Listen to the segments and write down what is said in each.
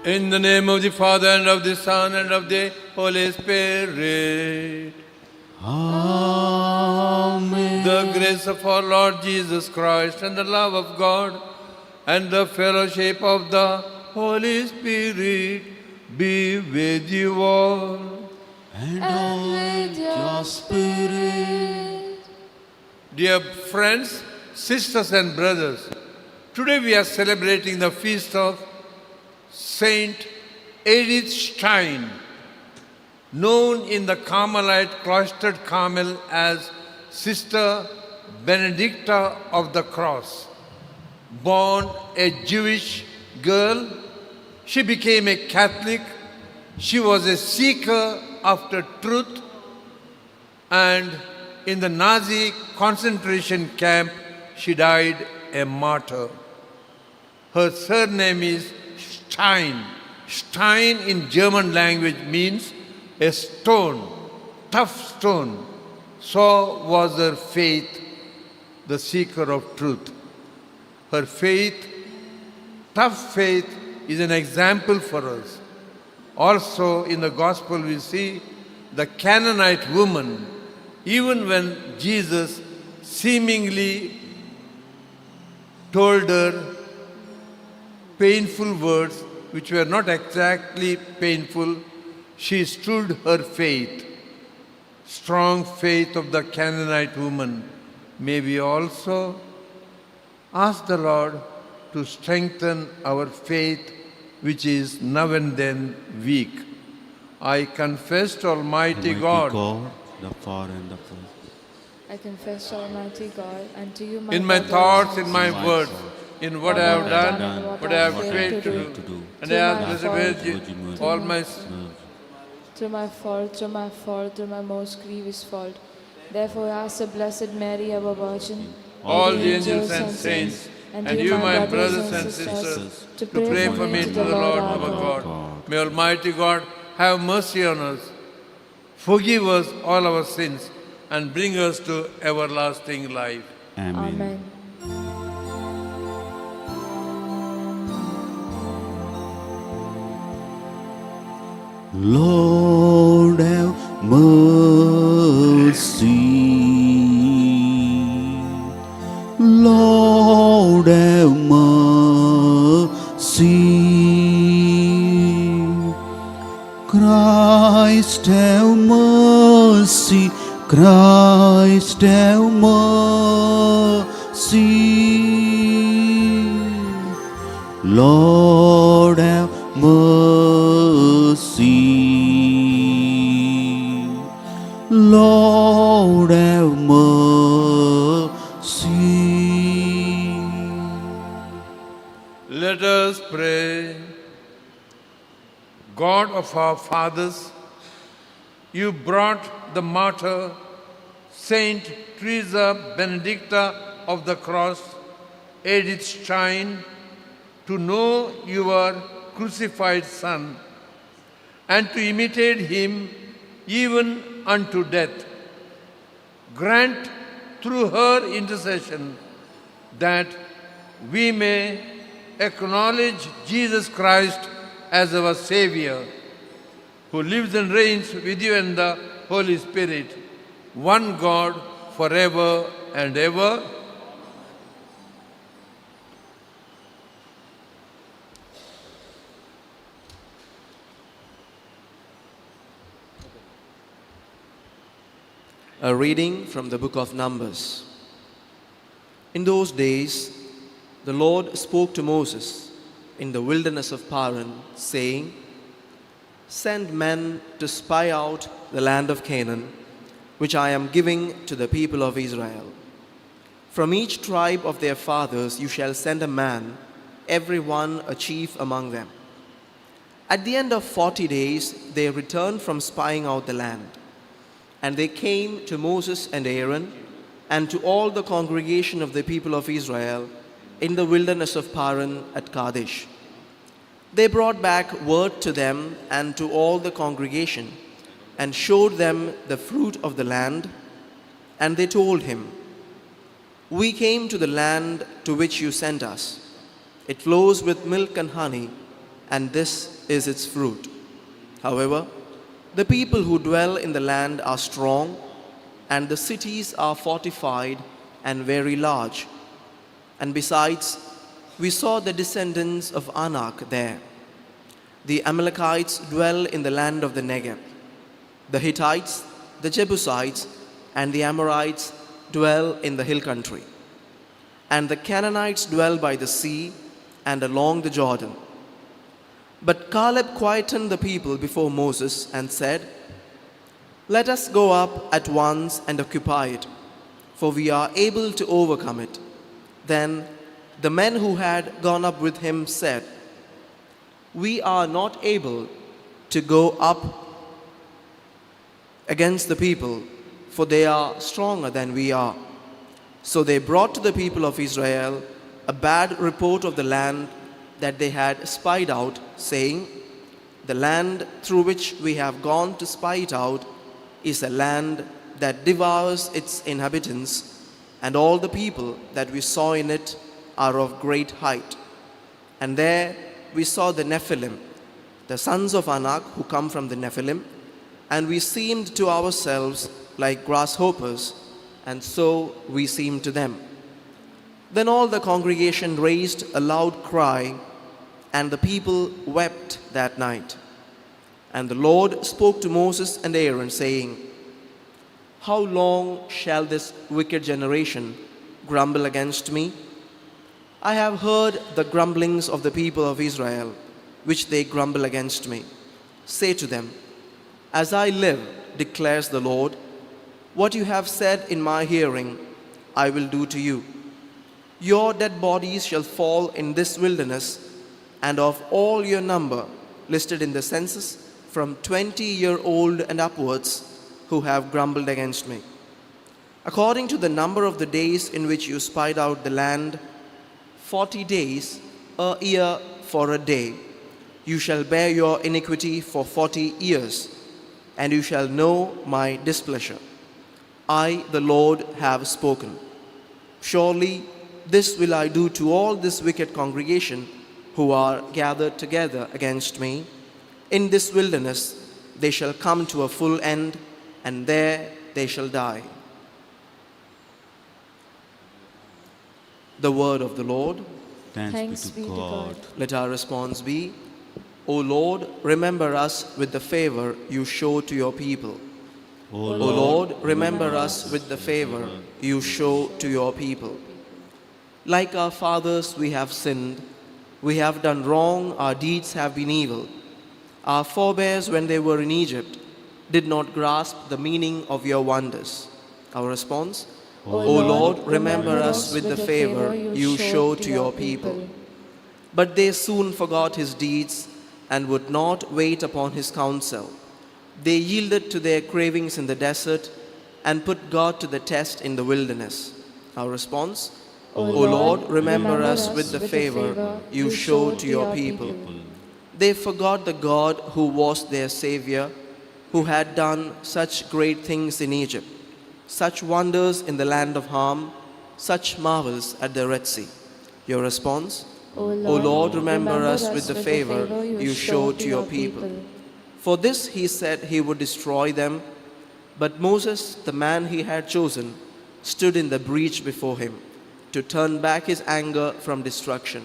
In the name of the Father, and of the Son, and of the Holy Spirit. Amen. The grace of our Lord Jesus Christ, and the love of God, and the fellowship of the Holy Spirit be with you all. And with your spirit. Dear friends, sisters and brothers, today we are celebrating the feast of Saint Edith Stein, known in the Carmelite cloistered Carmel as Sister Benedicta of the Cross. Born a Jewish girl, she became a Catholic. She was a seeker after truth, and in the Nazi concentration camp, she died a martyr. Her surname is Stein. Stein in German language means a stone, tough stone. So was her faith, the seeker of truth. Her faith, tough faith, is an example for us. Also in the gospel we see the Canaanite woman, even when Jesus seemingly told her painful words which were not exactly painful, she stood her faith, strong faith of the Canaanite woman. May we also ask the Lord to strengthen our faith, which is now and then weak. I confess to Almighty God, the Father and the Son. I confess to Almighty God and to you, my in my brothers thoughts, and in my my words, thoughts, in what I have done, what I have failed failed to to do. And I Through ask my Blessed fault, Virgin, all my through my fault, through my most grievous fault. Therefore I ask the Blessed Mary, our Virgin, all the angels and saints, and you, my brothers and sisters, to pray for me to the Lord our God. May Almighty God have mercy on us, forgive us all our sins, and bring us to everlasting life. Amen. Lord have mercy. Lord have mercy. Christ have mercy. Christ have mercy. Lord have mercy. Lord have mercy. Let us pray. God of our fathers, you brought the martyr Saint Teresa Benedicta of the Cross, Edith Stein, to know your crucified Son and to imitate him even unto death. Grant through her intercession that we may acknowledge Jesus Christ as our Savior, who lives and reigns with you and the Holy Spirit, one God, forever and ever. A reading from the book of Numbers. In those days, the Lord spoke to Moses in the wilderness of Paran, saying, "Send men to spy out the land of Canaan, which I am giving to the people of Israel. From each tribe of their fathers you shall send a man, every one a chief among them." At the end of 40 days, they returned from spying out the land. And they came to Moses and Aaron and to all the congregation of the people of Israel in the wilderness of Paran at Kadesh. They brought back word to them and to all the congregation and showed them the fruit of the land. And they told him, "We came to the land to which you sent us. It flows with milk and honey, and this is its fruit. However, the people who dwell in the land are strong, and the cities are fortified and very large. And besides, we saw the descendants of Anak there. The Amalekites dwell in the land of the Negev. The Hittites, the Jebusites, and the Amorites dwell in the hill country. And the Canaanites dwell by the sea and along the Jordan. But Caleb quietened the people before Moses and said, "Let us go up at once and occupy it, for we are able to overcome it." Then the men who had gone up with him said, "We are not able to go up against the people, for they are stronger than we are." So they brought to the people of Israel a bad report of the land that they had spied out, saying, "The land through which we have gone to spy it out is a land that devours its inhabitants, and all the people that we saw in it are of great height." And there we saw the Nephilim, the sons of Anak who come from the Nephilim, and we seemed to ourselves like grasshoppers, and so we seemed to them. Then all the congregation raised a loud cry, and the people wept that night. And the Lord spoke to Moses and Aaron, saying, "How long shall this wicked generation grumble against me? I have heard the grumblings of the people of Israel, which they grumble against me. Say to them, 'As I live, declares the Lord, what you have said in my hearing, I will do to you. Your dead bodies shall fall in this wilderness, and of all your number listed in the census, from 20-year-old and upwards, who have grumbled against me. According to the number of the days in which you spied out the land, 40 days, a year for a day, you shall bear your iniquity for 40 years, and you shall know my displeasure. I, the Lord, have spoken. Surely this will I do to all this wicked congregation who are gathered together against me. In this wilderness they shall come to a full end, and there they shall die." The word of the Lord. Thanks be to God. Let our response be, "O Lord, remember us with the favor you show to your people." O O Lord, remember us with the favor you show to your people. Like our fathers, we have sinned. We have done wrong, our deeds have been evil. Our forebears, when they were in Egypt, did not grasp the meaning of your wonders. Our response, O Lord, remember us with the favor you show to your people. But they soon forgot his deeds and would not wait upon his counsel. They yielded to their cravings in the desert and put God to the test in the wilderness. Our response, O Lord, remember us with the favor you show to your people. They forgot the God who was their Savior, who had done such great things in Egypt, such wonders in the land of Ham, such marvels at the Red Sea. Your response, O Lord, remember us with the favor you show to your people. For this he said he would destroy them, but Moses, the man he had chosen, stood in the breach before him to turn back his anger from destruction.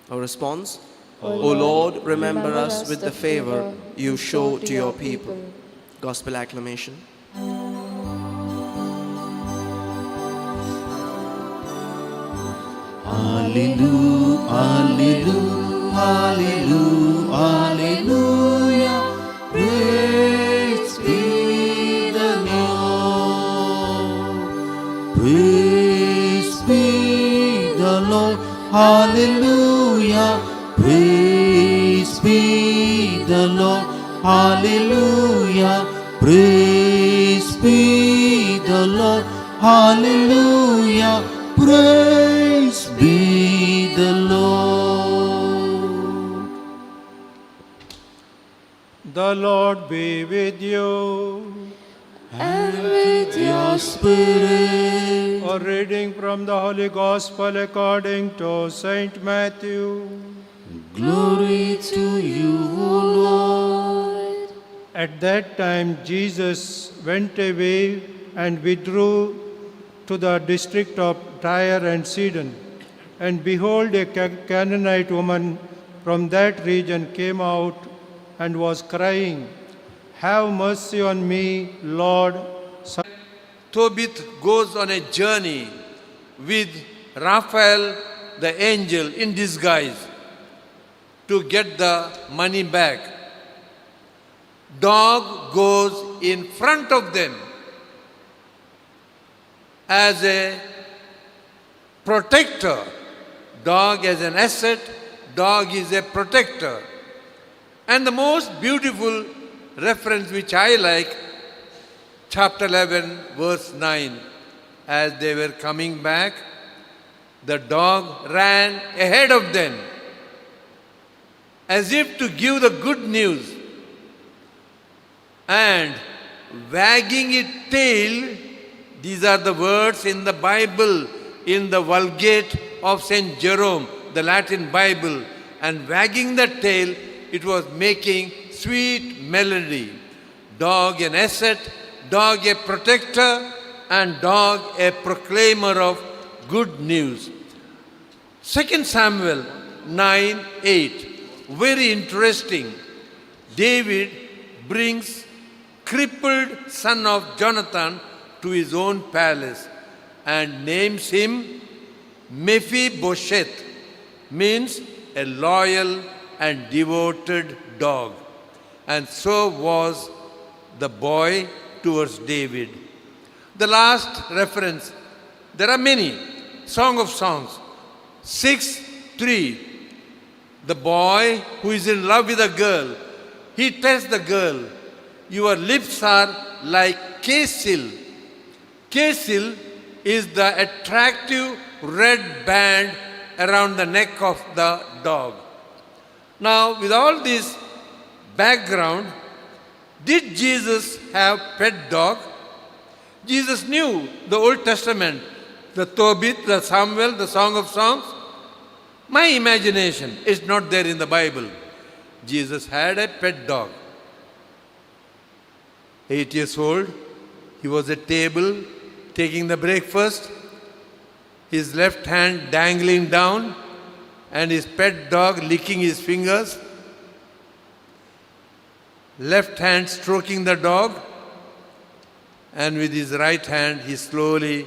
Our response, O Lord, remember us with the favor you show to your people. Gospel acclamation. Hallelujah, hallelujah, hallelujah, hallelujah. Praise be the Lord. Praise be the Lord. Hallelujah. Praise be the Lord. Hallelujah. Praise be the Lord. Hallelujah. Praise be the Lord. The Lord be with you. And with Your spirit. A reading from the Holy Gospel according to Saint Matthew. Glory to you, O Lord. At that time, Jesus went away and withdrew to the district of Tyre and Sidon. And behold, a Canaanite woman from that region came out and was crying, "Have mercy on me, Lord." Tobit goes on a journey with Raphael, the angel, in disguise to get the money back. Dog goes in front of them as a protector. Dog as an asset, dog is a protector. And the most beautiful reference which I like, chapter 11, verse 9. As they were coming back, the dog ran ahead of them as if to give the good news, and wagging its tail. These are the words in the Bible, in the Vulgate of St. Jerome, the Latin Bible. And wagging the tail, it was making sweet melody. Dog an asset, dog a protector, and dog a proclaimer of good news. 2 Samuel 9:8. Very interesting. David brings crippled son of Jonathan to his own palace and names him Mephibosheth, means a loyal and devoted dog. And so was the boy towards David. The last reference, there are many. Song of Songs 6:3. The boy who is in love with a girl, he tells the girl, "Your lips are like casil." Casil is the attractive red band around the neck of the dog. Now, with all this background, did Jesus have pet dog? Jesus knew the Old Testament, the Tobit, the Samuel, the Song of Songs. My imagination is not there in the Bible. Jesus had a pet dog. 8 years old, he was at table taking the breakfast, his left hand dangling down and his pet dog licking his fingers, left hand stroking the dog, and with his right hand he slowly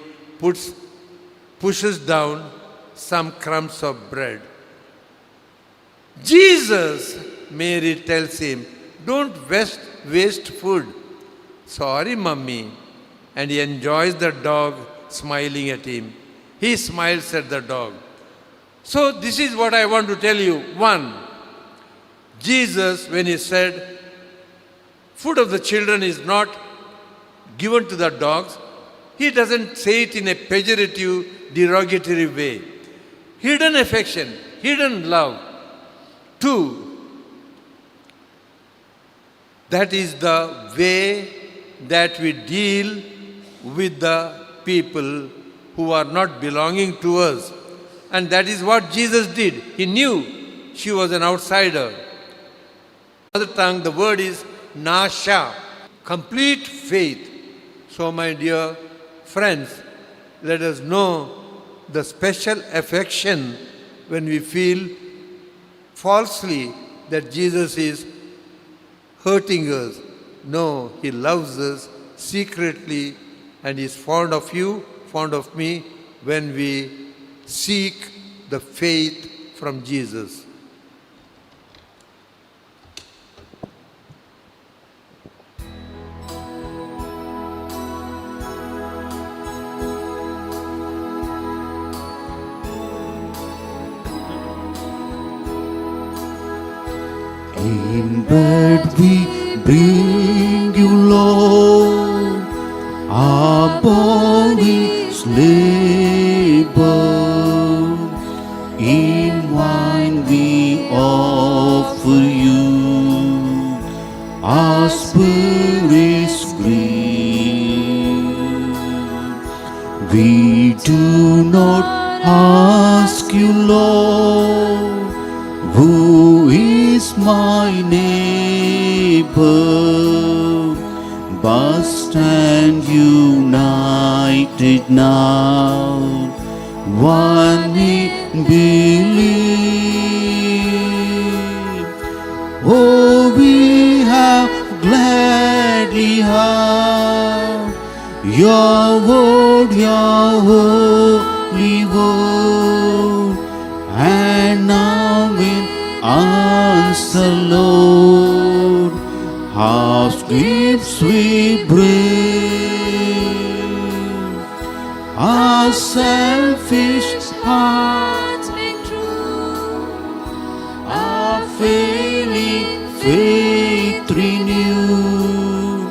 pushes down some crumbs of bread. Jesus, Mary tells him, "Don't waste food." "Sorry, mummy." And he enjoys the dog smiling at him. He smiles at the dog. So this is what I want to tell you. One, Jesus, when he said, food of the children is not given to the dogs, he doesn't say it in a pejorative, derogatory way. Hidden affection, hidden love. Two, that is the way that we deal with the people who are not belonging to us. And that is what Jesus did. He knew she was an outsider. Mother tongue, the word is nasha, complete faith. So my dear friends, let us know the special affection when we feel falsely that Jesus is hurting us. No, he loves us secretly and is fond of you, fond of me, when we seek the faith from Jesus. In bed we bring you, Lord, our bodies labor. In wine we offer you our spirits grief. We do not ask you, Lord, Who is my neighbor? But stand united now, one in belief. Oh, we have gladly heard your word, your holy word, and now in answer, Lord, our gifts we bring. Our selfish hearts make true, our failing faith renew.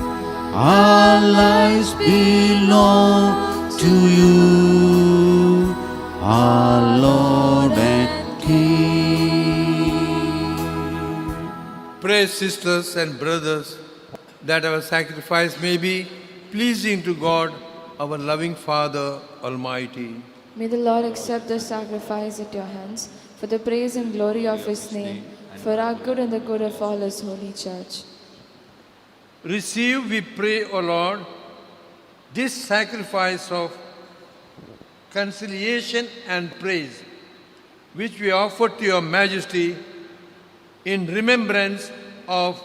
Our lives belong to you, our Lord and King. Pray, sisters and brothers, that our sacrifice may be pleasing to God, our loving Father Almighty. May the Lord accept the sacrifice at your hands for the praise and glory of his name, for our good and the good of all his holy church. Receive, we pray, O Lord, this sacrifice of conciliation and praise, which we offer to your majesty in remembrance of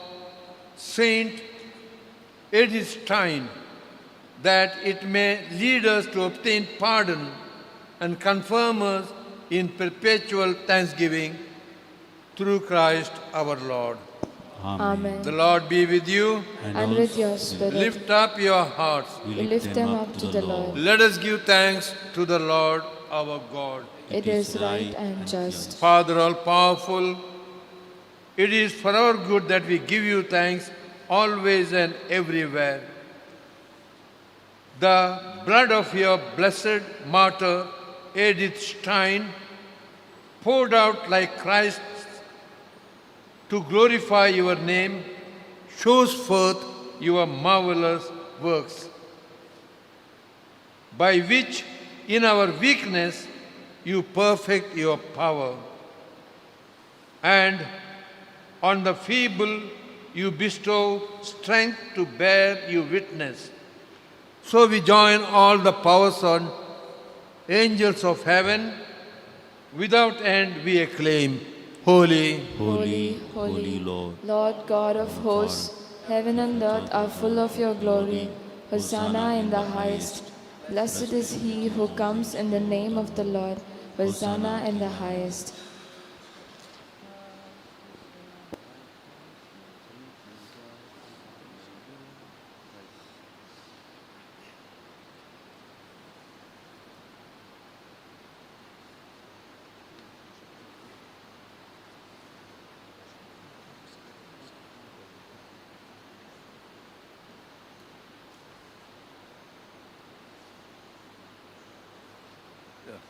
Saint Edith Stein, that it may lead us to obtain pardon and confirm us in perpetual thanksgiving through Christ our Lord. Amen. The Lord be with you. And with your spirit, Lift up your hearts. we lift them up to the Lord. Let us give thanks to the Lord our God. It is right and just. Father all-powerful, it is for our good that we give you thanks always and everywhere. The blood of your blessed martyr, Edith Stein, poured out like Christ to glorify your name, shows forth your marvelous works, by which in our weakness you perfect your power, and on the feeble you bestow strength to bear you witness. So we join all the powers on angels of heaven. Without end we acclaim, Holy, Holy, holy, Lord God of hosts, heaven and earth are full of your glory. Hosanna in the highest. Blessed is he who comes in the name of the Lord. Hosanna in the highest.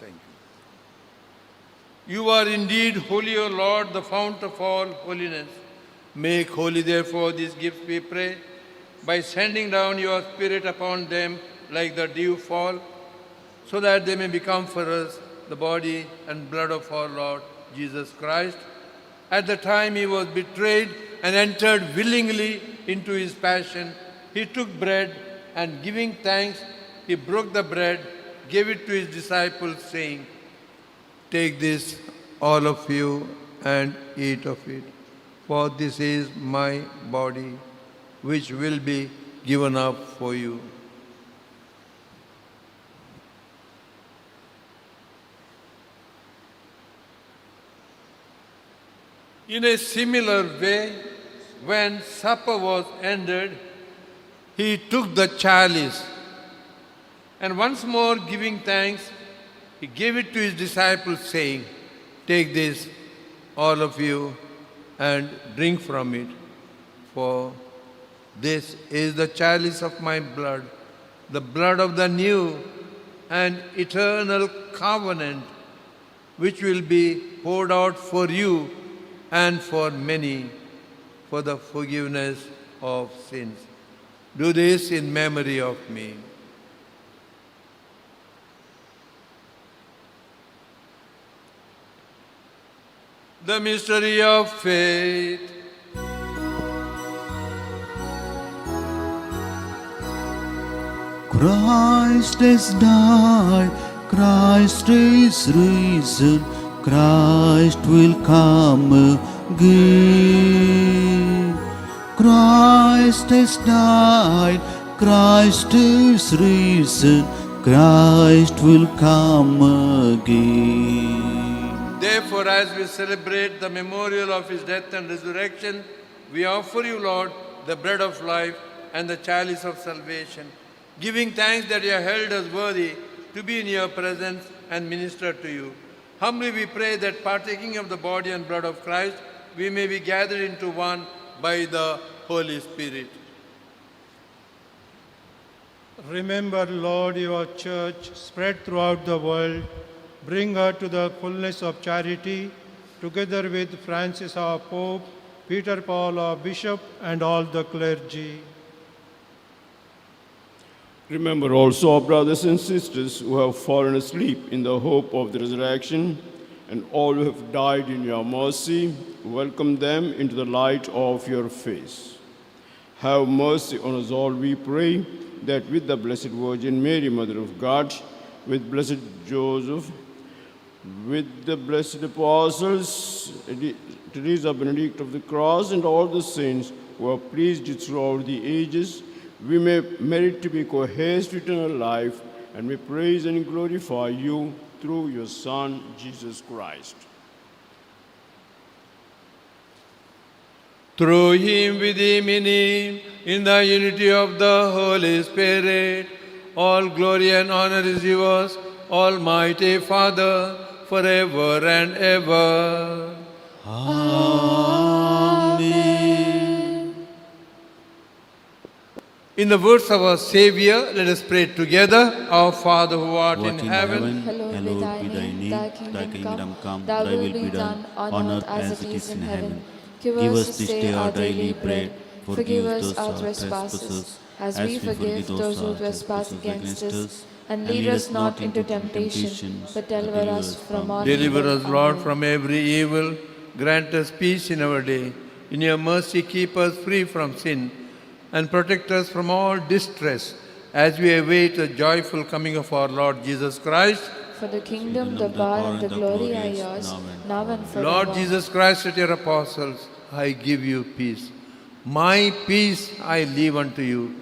Thank you. You are indeed holy, O Lord, the fount of all holiness. Make holy, therefore, these gifts, we pray, by sending down your Spirit upon them like the dew fall, so that they may become for us the body and blood of our Lord Jesus Christ. At the time he was betrayed and entered willingly into his passion, he took bread and giving thanks, he broke the bread, gave it to his disciples, saying, "Take this, all of you, and eat of it, for this is my body, which will be given up for you." In a similar way, when supper was ended, he took the chalice, and once more giving thanks, he gave it to his disciples, saying, "Take this, all of you, and drink from it, for this is the chalice of my blood, the blood of the new and eternal covenant, which will be poured out for you and for many for the forgiveness of sins. Do this in memory of me." The mystery of faith. Christ has died, Christ is risen, Christ will come again. Christ has died, Christ is risen, Christ will come again. Therefore, as we celebrate the memorial of his death and resurrection, we offer you, Lord, the bread of life and the chalice of salvation, giving thanks that you have held us worthy to be in your presence and minister to you. Humbly we pray that partaking of the body and blood of Christ, we may be gathered into one by the Holy Spirit. Remember, Lord, your church spread throughout the world. Bring her to the fullness of charity, together with Francis our Pope, Peter Paul our Bishop, and all the clergy. Remember also our brothers and sisters who have fallen asleep in the hope of the resurrection, and all who have died in your mercy. Welcome them into the light of your face. Have mercy on us all, we pray, that with the Blessed Virgin Mary, Mother of God, with blessed Joseph, with the blessed apostles, Teresa, Benedict of the Cross, and all the saints who have pleased you throughout the ages, we may merit to be co-heirs to eternal life, and may praise and glorify you through your Son, Jesus Christ. Through him, with him, in the unity of the Holy Spirit, all glory and honor is yours, Almighty Father, forever and ever. Amen. In the words of our Savior, let us pray together. Our Father who art What in heaven, Hallowed be thy name, thy kingdom come, thy will be done on earth as it is in heaven. Give us this day our daily bread. Forgive us our trespasses, as we forgive those who trespass against us. And lead us not into temptation, but deliver us from all evil. deliver us, Lord, Amen. from every evil. Grant us peace in our day. In your mercy, keep us free from sin and protect us from all distress as we await the joyful coming of our Lord Jesus Christ. For the kingdom, the power, and the glory are yours, now and forever. Lord Jesus Christ, said your apostles, I give you peace. My peace I leave unto you.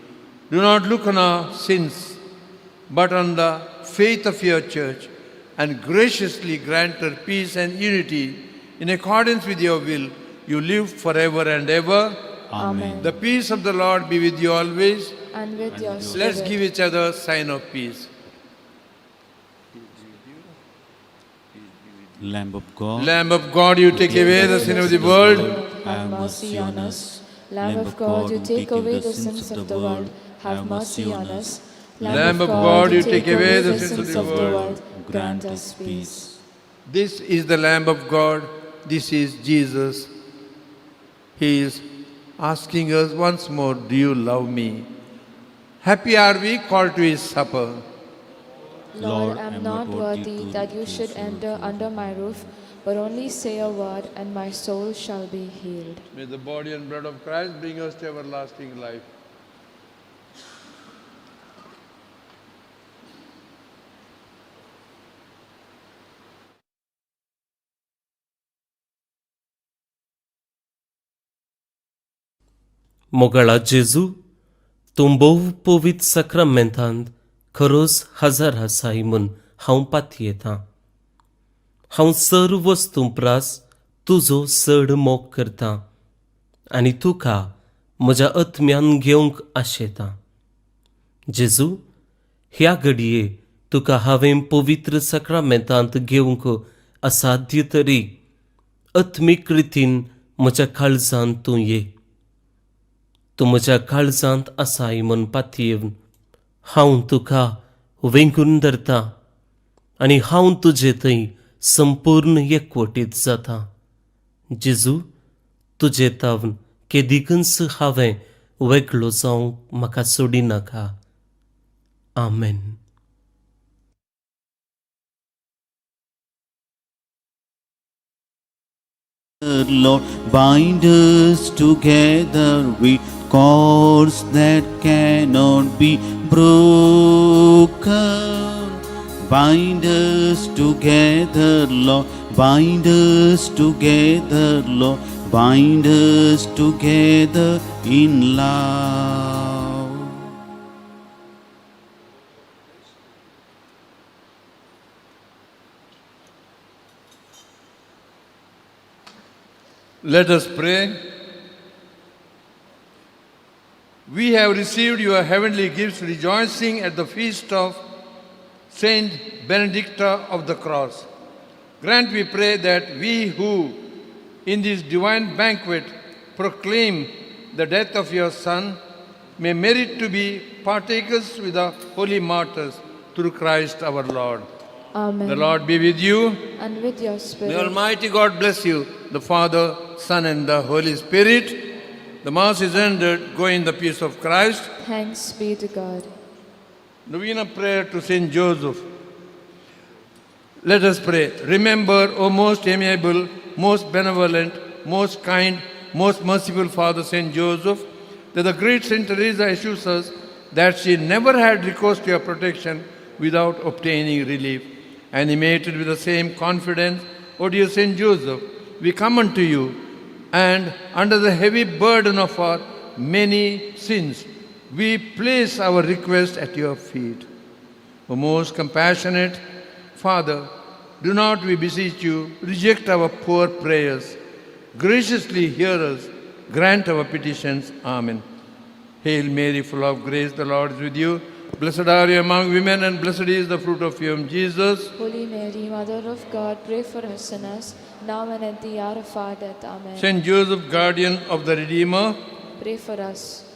Do not look on our sins, but on the faith of your church, and graciously grant her peace and unity in accordance with your will. You live forever and ever. Amen. The peace of the Lord be with you always. And with your spirit. Let's give each other a sign of peace. Lamb of God, Lamb of God, you take away the sin of the world. Have mercy on us. Lamb of God, you take away the sins of the world. Have mercy on us. Lamb of God, you take away the sins of the world. Grant us peace. This is the Lamb of God. This is Jesus. He is asking us once more, do you love me? Happy are we called to his supper. Lord, I am not worthy that you should enter under my roof, but only say a word, and my soul shall be healed. May the body and blood of Christ bring us to everlasting life. मोगळा जेजू तूं भोव पवित्र सक्रमेंतांत खरोच हजर आसाय म्हूण हांव पातयेतां. हांव सर्व वस्तू प्रास तुजो चड मोग करतां आनी तुका म्हज्या आत्म्यान घेवंक आशेतां. जेजू, ह्या घडये तुका हांवें पवित्र सक्रमेंतांत घेवंक असाध्य तरी आत्मीक रितीन म्हज्या काळजांत तूं ये. तूं म्हज्या काळजांत आसाय म्हूण पातयेवन हांव तुका वेंगून धरतां आनी हांव तुजे थंय संपूर्ण एकवटीत जातां. जेजू, तुजे तावन केदिकच हांवें वेगळो जावंक म्हाका सोडिनाका. आमेन. Lord, bind us together with cords that cannot be broken. Bind us together, Lord, bind us together, Lord, bind us together in love. Let us pray. We have received your heavenly gifts, rejoicing at the feast of Saint Benedicta of the Cross. Grant, we pray, that we who in this divine banquet proclaim the death of your Son may merit to be partakers with the holy martyrs through Christ our Lord. Amen. The Lord be with you. And with your May spirit. Almighty God bless you, the Father, Son, and the Holy Spirit. The Mass is ended. Go in the peace of Christ. Thanks be to God. Novena prayer to Saint Joseph. Let us pray. Remember, O most amiable, most benevolent, most kind, most merciful Father Saint Joseph, that the great Saint Teresa assures us that she never had recourse to your protection without obtaining relief. Animated with the same confidence, O dear Saint Joseph, we come unto you, and under the heavy burden of our many sins, we place our request at your feet. O most compassionate Father, do not, we beseech you, reject our poor prayers. Graciously hear us, grant our petitions. Amen. Hail Mary, full of grace, the Lord is with you. Blessed are you among women, and blessed is the fruit of your womb, Jesus. Holy Mary, Mother of God, pray for us sinners, now and at the hour of our death. Amen. Saint Joseph, guardian of the Redeemer, Pray for us.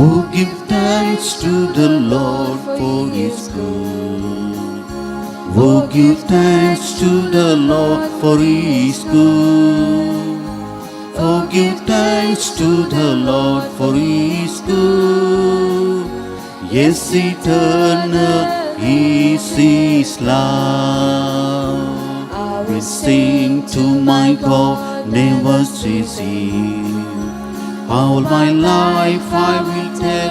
Oh, give thanks to the Lord for His good. Oh, give thanks to the Lord for His good. Oh, give thanks to the Lord for His good. Yes, eternal is His love. I will sing to my God, never ceasing. All my life I will tell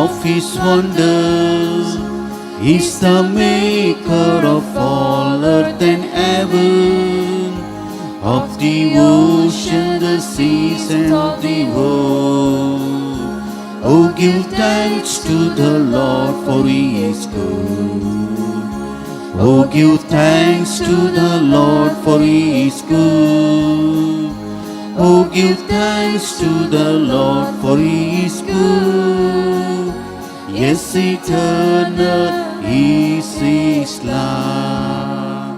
of His wonders. He's the maker of all earth and heaven, of the ocean, the seas, and of the world. Oh, give thanks to the Lord, for He is good. Oh, give thanks to the Lord, for He is good. Oh, give thanks to the Lord, for He is good. Yes, eternal is His love.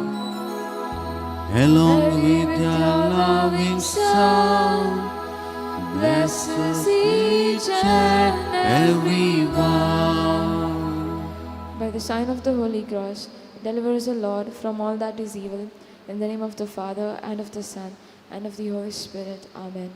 Along with your loving sound, bless us each and every one. By the sign of the Holy Cross, deliver us, O Lord, from all that is evil. In the name of the Father, and of the Son, and of the Holy Spirit. Amen.